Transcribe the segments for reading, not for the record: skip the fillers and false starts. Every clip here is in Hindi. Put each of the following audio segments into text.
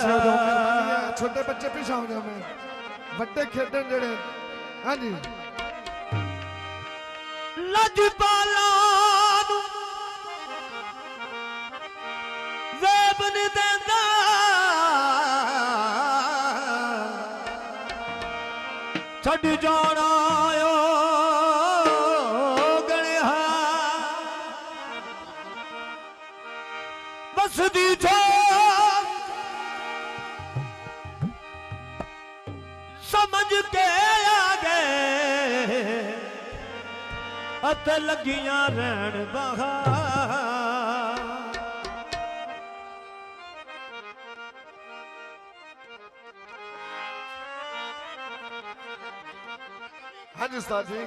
छोटे बच्चे पिछा हो जाओ मैं बड़े खेडन जड़े हाँ जी लजपाला ज़ेब नहीं देंदा छड़ जाना आयो गणिया बस दी छो समझ के आ गए अत लगियां रहन बहार हाँ जी उस्ताद जी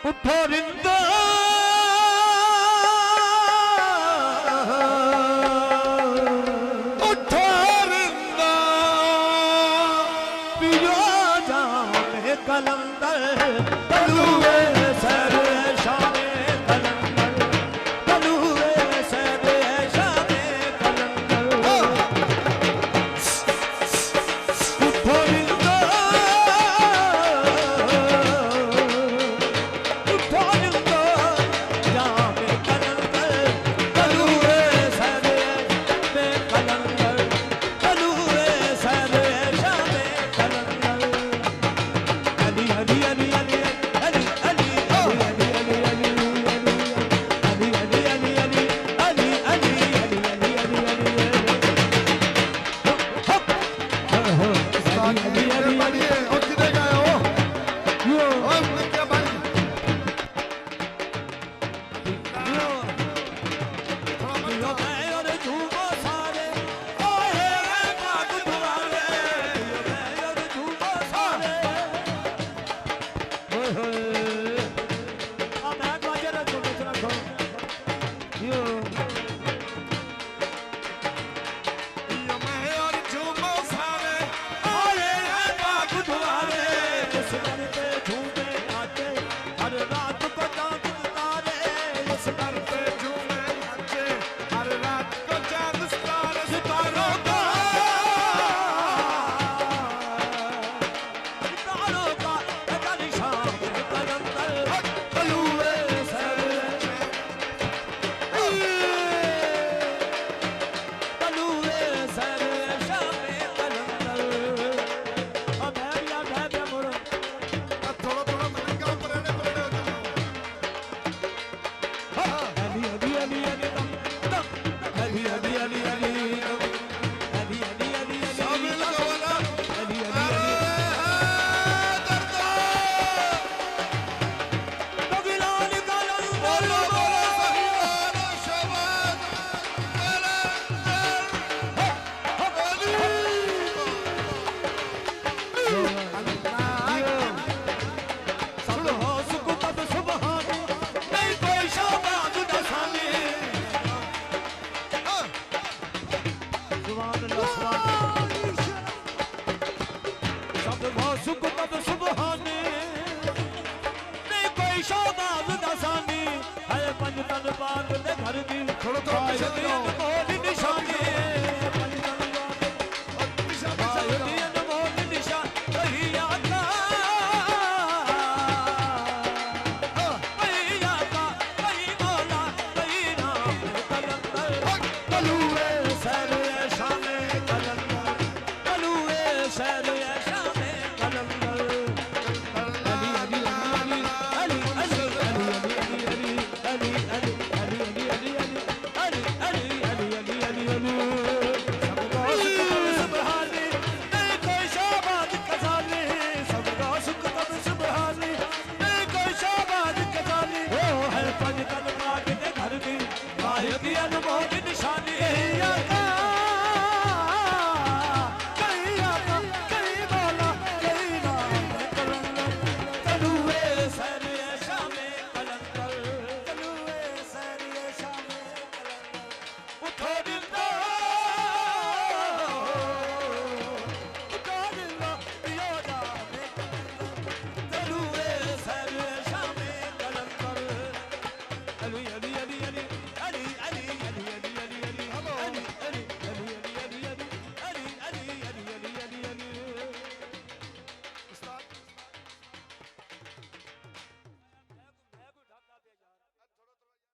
उठो रिंदा उठो रिंदा पियो जाने कलंदर तलुए सर शाने कलंदर तलुए सर शाने कलंदर उठो रिंदा थोड़ा थोड़ा पीछे जाओ